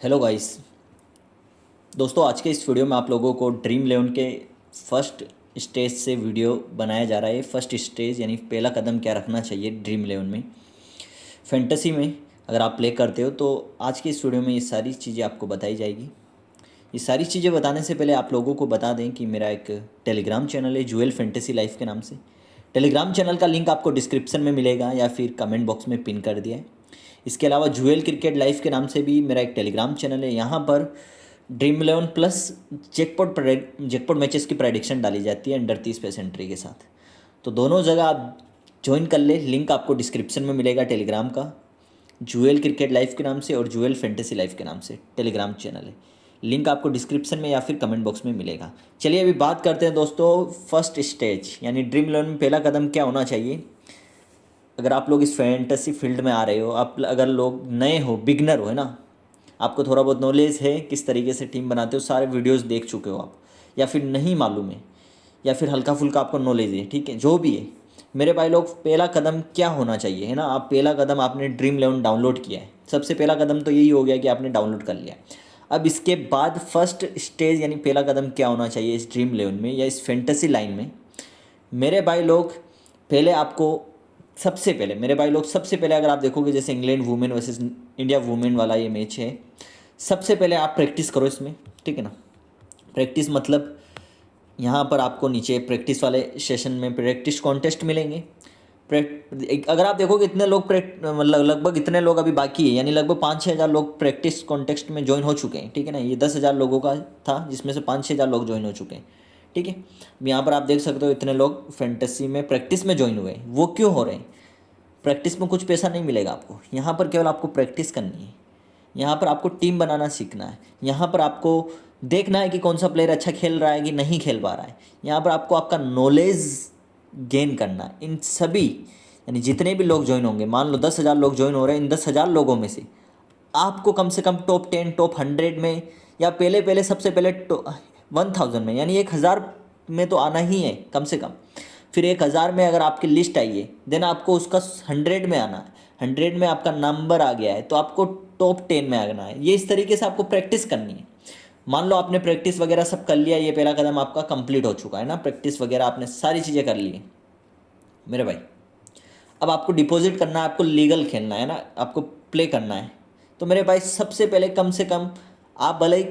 Hello guys. दोस्तों, आज के इस वीडियो में आप लोगों को ड्रीम इलेवन के फर्स्ट स्टेज से वीडियो बनाया जा रहा है। फर्स्ट स्टेज यानी पहला कदम क्या रखना चाहिए ड्रीम इलेवन में, फैंटेसी में अगर आप प्ले करते हो तो आज के इस वीडियो में ये सारी चीज़ें आपको बताई जाएगी। ये सारी चीज़ें बताने से पहले आप लोगों को बता दें कि मेरा एक टेलीग्राम चैनल है ज्वेल फैंटेसी लाइफ के नाम से। टेलीग्राम चैनल का लिंक आपको डिस्क्रिप्शन में मिलेगा या फिर कमेंट बॉक्स में पिन कर दिया है। इसके अलावा ज्वेल क्रिकेट लाइफ के नाम से भी मेरा एक टेलीग्राम चैनल है। यहाँ पर dream eleven plus jackpot matches की प्रेडिक्शन डाली जाती है अंडर 30% एंट्री के साथ। तो दोनों जगह आप ज्वाइन कर ले, लिंक आपको डिस्क्रिप्शन में मिलेगा टेलीग्राम का। ज्वेल क्रिकेट लाइफ के नाम से और ज्वेल फैंटेसी लाइफ के नाम से टेलीग्राम चैनल है। लिंक आपको डिस्क्रिप्शन में या फिर कमेंट बॉक्स में मिलेगा। चलिए अभी बात करते हैं दोस्तों फर्स्ट स्टेज यानी ड्रीम इलेवन में पहला कदम क्या होना चाहिए। अगर आप लोग इस फैंटेसी फील्ड में आ रहे हो, आप अगर लोग नए हो, बिगनर हो, है ना, आपको थोड़ा बहुत नॉलेज है किस तरीके से टीम बनाते हो, सारे वीडियोस देख चुके हो आप, या फिर नहीं मालूम है, या फिर हल्का फुल्का आपको नॉलेज है, ठीक है, जो भी है मेरे भाई लोग, पहला कदम क्या होना चाहिए, है ना। आप पहला कदम आपने ड्रीम इलेवन डाउनलोड किया है, सबसे पहला कदम तो यही हो गया कि आपने डाउनलोड कर लिया। अब इसके बाद फर्स्ट स्टेज यानी पहला कदम क्या होना चाहिए इस ड्रीम इलेवन में या इस फैंटेसी लाइन में, मेरे भाई लोग। पहले आपको सबसे पहले मेरे भाई लोग, सबसे पहले अगर आप देखोगे जैसे England women versus India women वाला ये मैच है, सबसे पहले आप प्रैक्टिस करो इसमें, ठीक है ना। प्रैक्टिस मतलब यहाँ पर आपको नीचे प्रैक्टिस वाले सेशन में प्रैक्टिस कॉन्टेस्ट मिलेंगे। अगर आप देखोगे इतने लोग मतलब लगभग इतने लोग अभी बाकी है, यानी लगभग 5-6 हज़ार लोग प्रैक्टिस कॉन्टेस्ट में ज्वाइन हो चुके हैं, ठीक है ना। ये 10,000 लोगों का था जिसमें से 5-6 हज़ार लोग ज्वाइन हो चुके हैं, ठीक है। यहाँ पर आप देख सकते हो इतने लोग फैंटेसी में प्रैक्टिस में ज्वाइन हुए हैं। वो क्यों हो रहे हैं? प्रैक्टिस में कुछ पैसा नहीं मिलेगा आपको, यहाँ पर केवल आपको प्रैक्टिस करनी है। यहाँ पर आपको टीम बनाना सीखना है। यहाँ पर आपको देखना है कि कौन सा प्लेयर अच्छा खेल रहा है कि नहीं खेल पा रहा है। यहाँ पर आपको आपका नॉलेज गेन करना है। इन सभी यानी जितने भी लोग ज्वाइन होंगे, मान लो 10,000 लोग ज्वाइन हो रहे हैं, इन 10,000 लोगों में से आपको कम से कम टॉप 10, टॉप 100 में, या पहले पहले सबसे पहले 1,000 में, यानी 1,000 में तो आना ही है कम से कम। फिर 1,000 में अगर आपकी लिस्ट आई है, देन आपको उसका 100 में आना है। 100 में आपका नंबर आ गया है तो आपको टॉप 10 में आना है। ये इस तरीके से आपको प्रैक्टिस करनी है। मान लो आपने प्रैक्टिस वगैरह सब कर लिया, ये पहला कदम आपका कंप्लीट हो चुका है ना, प्रैक्टिस वगैरह आपने सारी चीज़ें कर ली है मेरे भाई। अब आपको डिपॉजिट करना है, आपको लीगल खेलना है ना, आपको प्ले करना है। तो मेरे भाई सबसे पहले कम से कम आप भले ही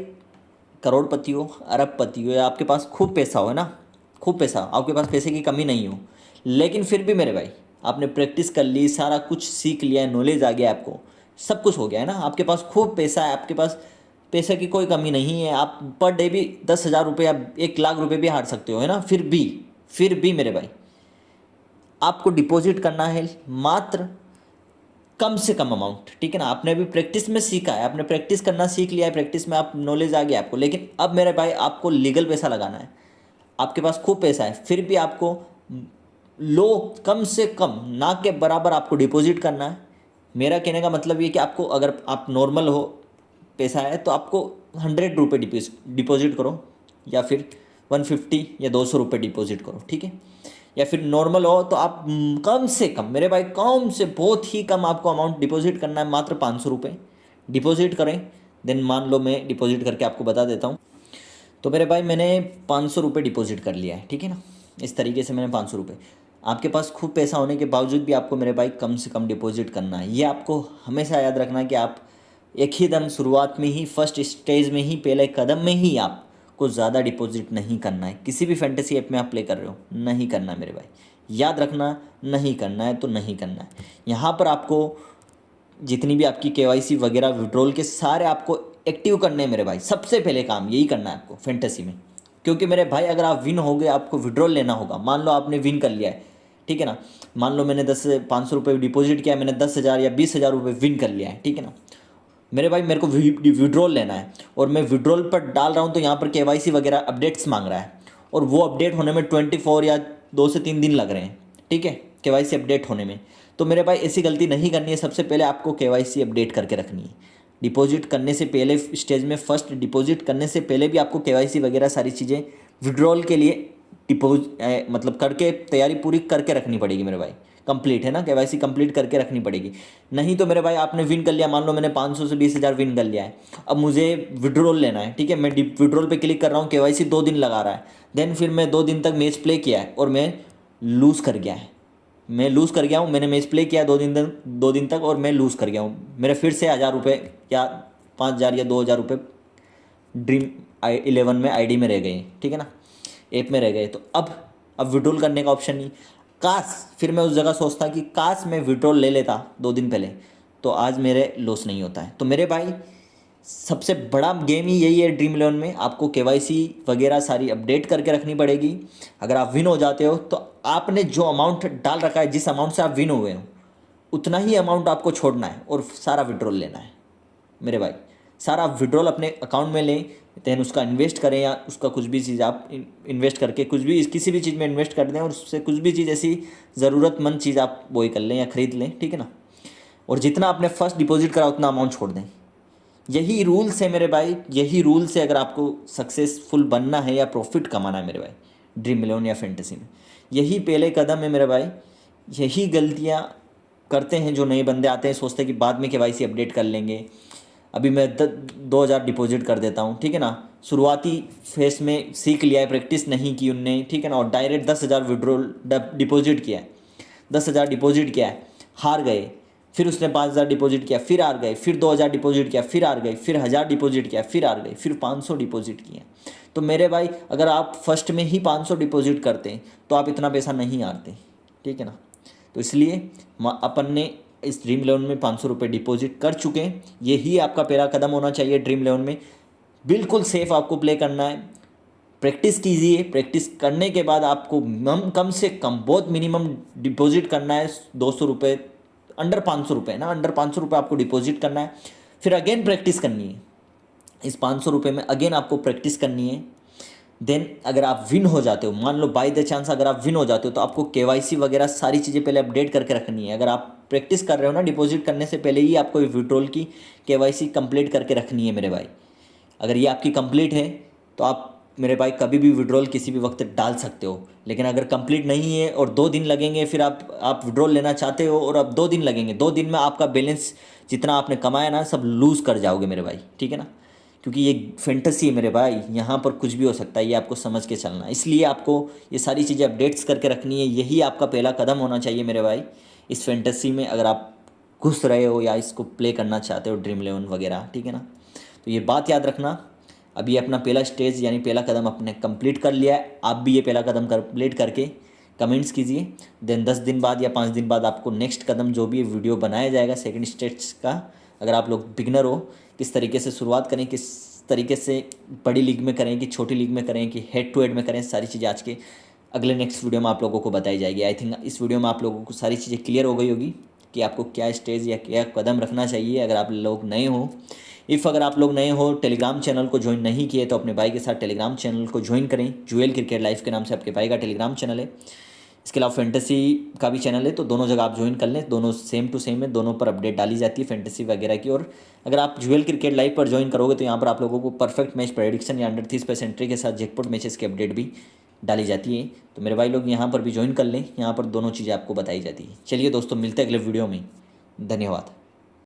करोड़पति हो, अरबपति हो, या आपके पास खूब पैसा हो, है ना, खूब पैसा, आपके पास पैसे की कमी नहीं हो, लेकिन फिर भी मेरे भाई आपने प्रैक्टिस कर ली, सारा कुछ सीख लिया है, नॉलेज आ गया आपको, सब कुछ हो गया है ना, आपके पास खूब पैसा है, आपके पास पैसे की कोई कमी नहीं है, आप पर डे भी 10,000 रुपये या 1 लाख रुपये भी हार सकते हो, है ना। फिर भी मेरे भाई आपको डिपॉजिट करना है मात्र कम से कम अमाउंट, ठीक है ना। आपने अभी प्रैक्टिस में सीखा है, आपने प्रैक्टिस करना सीख लिया है, प्रैक्टिस में आप नॉलेज आ गया आपको, लेकिन अब मेरे भाई आपको लीगल पैसा लगाना है। आपके पास खूब पैसा है, फिर भी आपको लो, कम से कम ना के बराबर आपको डिपॉजिट करना है। मेरा कहने का मतलब ये कि आपको, अगर आप नॉर्मल हो, पैसा है, तो आपको 100 रुपये डिपॉजिट करो, या फिर 150 या 200 रुपये डिपॉजिट करो, ठीक है। या फिर नॉर्मल हो तो आप कम से कम मेरे भाई, कम से बहुत ही कम आपको अमाउंट डिपॉजिट करना है, मात्र 500 रुपये डिपॉजिट करें। देन मान लो मैं डिपॉजिट करके आपको बता देता हूँ। तो मेरे भाई मैंने 500 रुपये डिपॉजिट कर लिया है, ठीक है ना। इस तरीके से मैंने 500 रुपये, आपके पास खूब पैसा होने के बावजूद भी आपको मेरे भाई कम से कम डिपॉजिट करना है। ये आपको हमेशा याद रखना है कि आप एक ही दम शुरुआत में ही, फर्स्ट स्टेज में ही, पहले कदम में ही आपको ज़्यादा डिपॉजिट नहीं करना है। किसी भी फैंटेसी ऐप में आप प्ले कर रहे हो, नहीं करना है मेरे भाई, याद रखना, नहीं करना है तो नहीं करना है। यहाँ पर आपको जितनी भी आपकी केवाईसी वगैरह विड्रॉल के सारे आपको एक्टिव करने हैं मेरे भाई। सबसे पहले काम यही करना है आपको फैंटेसी में, क्योंकि मेरे भाई अगर आप विन हो गए, आपको विड्रॉल लेना होगा। मान लो आपने विन कर लिया है, ठीक है ना। मान लो मैंने 500 रुपये डिपॉजिट किया, मैंने 10,000 या 20,000 रुपये विन कर लिया है, ठीक है ना। मेरे भाई मेरे को विड्रॉल लेना है और मैं विड्रॉल पर डाल रहा हूँ, तो यहाँ पर केवाईसी वगैरह अपडेट्स मांग रहा है, और वो अपडेट होने में 24 या 2 से 3 दिन लग रहे हैं, ठीक है, केवाईसी अपडेट होने में। तो मेरे भाई ऐसी गलती नहीं करनी है। सबसे पहले आपको केवाईसी अपडेट करके रखनी है। डिपॉजिट करने से पहले, स्टेज में फर्स्ट डिपॉजिट करने से पहले भी आपको केवाईसी वगैरह सारी चीज़ें विड्रॉल के लिए मतलब करके तैयारी पूरी करके रखनी पड़ेगी मेरे भाई। कंप्लीट है ना, केवाईसी कंप्लीट करके रखनी पड़ेगी। नहीं तो मेरे भाई आपने विन कर लिया, मान लो मैंने 500 से 20,000 विन कर लिया है, अब मुझे विड्रॉल लेना है, ठीक है, मैं विड्रॉल पे क्लिक कर रहा हूँ, केवाईसी 2 दिन लगा रहा है, देन फिर मैं 2 दिन तक मैच प्ले किया है और मैं लूज़ कर गया है, मैं लूज़ कर गया हूँ, मैंने मैच प्ले किया 2 दिन तक और मैं लूज़ कर गया हूँ, मेरे फिर से 1,000 रुपये या 5,000 या 2,000 रुपये Dream11 में आईडी में रह गए, ठीक है ना, ऐप में रह गए। तो अब विड्रॉल करने का ऑप्शन नहीं, काश फिर मैं उस जगह सोचता कि काश मैं विड्रॉल ले लेता 2 दिन पहले, तो आज मेरे लॉस नहीं होता है। तो मेरे भाई सबसे बड़ा गेम ही यही है Dream11 में, आपको केवाईसी वगैरह सारी अपडेट करके रखनी पड़ेगी। अगर आप विन हो जाते हो तो आपने जो अमाउंट डाल रखा है, जिस अमाउंट से आप विन हुए हो, उतना ही अमाउंट आपको छोड़ना है और सारा विड्रॉल लेना है मेरे भाई। सारा विड्रॉल अपने अकाउंट में लें, देन उसका इन्वेस्ट करें, या उसका कुछ भी चीज़ आप इन्वेस्ट करके कुछ भी किसी भी चीज़ में इन्वेस्ट कर दें और उससे कुछ भी चीज़ ऐसी ज़रूरतमंद चीज़ आप वही कर लें या ख़रीद लें, ठीक है ना। और जितना आपने फर्स्ट डिपॉजिट करा उतना अमाउंट छोड़ दें। यही रूल्स है मेरे भाई, यही रूल्स है अगर आपको सक्सेसफुल बनना है या प्रॉफिट कमाना है मेरे भाई Dream11 या फैंटेसी में। यही पहले कदम है मेरे भाई। यही गलतियाँ करते हैं जो नए बंदे आते हैं, सोचते हैं कि बाद में केवाईसी अपडेट कर लेंगे। अभी मैं 2,000 डिपॉजिट कर देता हूँ, ठीक है ना, शुरुआती फेस में सीख लिया है, प्रैक्टिस नहीं की उनने, ठीक है ना, और डायरेक्ट 10,000 विड्रॉल डिपॉजिट किया है, 10,000 डिपॉजिट किया है, हार गए, फिर उसने 5,000 डिपॉजिट किया, फिर हार गए, फिर 2,000 डिपॉजिट किया, फिर हार गए, फिर 1,000 डिपॉजिट किया, फिर हार गए, फिर 500 डिपॉजिट किए। तो मेरे भाई अगर आप फर्स्ट में ही 500 डिपॉजिट करते तो आप इतना पैसा नहीं हारते, ठीक है ना। तो इसलिए अपन ने इस Dream11 में 500 रुपये डिपॉजिट कर चुके हैं। यही आपका पहला कदम होना चाहिए Dream11 में। बिल्कुल सेफ़ आपको प्ले करना है, प्रैक्टिस कीजिए, प्रैक्टिस करने के बाद आपको कम से कम बहुत मिनिमम डिपॉजिट करना है 200 रुपये, अंडर 500 रुपये ना, अंडर 500 रुपये आपको डिपॉजिट करना है, फिर अगेन प्रैक्टिस करनी है। इस 500 रुपये में अगेन आपको प्रैक्टिस करनी है। देन अगर आप विन हो जाते हो, मान लो बाय द चांस अगर आप विन हो जाते हो, तो आपको केवाईसी वगैरह सारी चीज़ें पहले अपडेट करके रखनी है। अगर आप प्रैक्टिस कर रहे हो ना, डिपॉजिट करने से पहले ही आपको विड्रॉल की केवाईसी कंप्लीट करके रखनी है मेरे भाई। अगर ये आपकी कंप्लीट है तो आप मेरे भाई कभी भी विड्रॉल किसी भी वक्त डाल सकते हो। लेकिन अगर कंप्लीट नहीं है और 2 दिन लगेंगे, फिर आप विड्रॉल लेना चाहते हो और अब 2 दिन लगेंगे, 2 दिन में आपका बैलेंस जितना आपने कमाया ना सब लूज़ कर जाओगे मेरे भाई, ठीक है ना। क्योंकि ये फैंटेसी है मेरे भाई, यहाँ पर कुछ भी हो सकता है, ये आपको समझ के चलना है। इसलिए आपको ये सारी चीज़ें अपडेट्स करके रखनी है। यही आपका पहला कदम होना चाहिए मेरे भाई इस फैंटेसी में, अगर आप घुस रहे हो या इसको प्ले करना चाहते हो Dream11 वगैरह, ठीक है ना। तो ये बात याद रखना। अभी अपना पहला स्टेज यानी पहला कदम अपने कंप्लीट कर लिया है, आप भी ये पहला कदम कंप्लीट करके कमेंट्स कीजिए। देन 10 दिन बाद या 5 दिन बाद आपको नेक्स्ट कदम जो भी वीडियो बनाया जाएगा सेकंड स्टेज का। अगर आप लोग बिगनर हो, किस तरीके से शुरुआत करें, किस तरीके से बड़ी लीग में करें कि छोटी लीग में करें कि हेड टू हेड में करें, सारी चीज़ें आज के अगले नेक्स्ट वीडियो में आप लोगों को बताई जाएगी। आई थिंक इस वीडियो में आप लोगों को सारी चीज़ें क्लियर हो गई होगी कि आपको क्या स्टेज या क्या कदम रखना चाहिए। अगर आप लोग नए हो, अगर आप लोग नए हो, टेलीग्राम चैनल को ज्वाइन नहीं किए तो अपने भाई के साथ टेलीग्राम चैनल को ज्वाइन करें। जुएल क्रिकेट लाइफ के नाम से आपके भाई का टेलीग्राम चैनल है। इसके अलावा फैंटेसी का भी चैनल है, तो दोनों जगह आप ज्वाइन कर लें, दोनों सेम टू सेम है, दोनों पर अपडेट डाली जाती है फैंटेसी वगैरह की। और अगर आप जुएल क्रिकेट लाइव पर ज्वाइन करोगे तो यहाँ पर आप लोगों को परफेक्ट मैच प्रेडिक्शन या अंडर 30% एंट्री के साथ जैकपॉट मैचेस की अपडेट भी डाली जाती है। तो मेरे भाई लोग यहाँ पर भी ज्वाइन कर लें, यहाँ पर दोनों चीज़ें आपको बताई जाती है। चलिए दोस्तों, मिलते हैं अगले वीडियो में। धन्यवाद।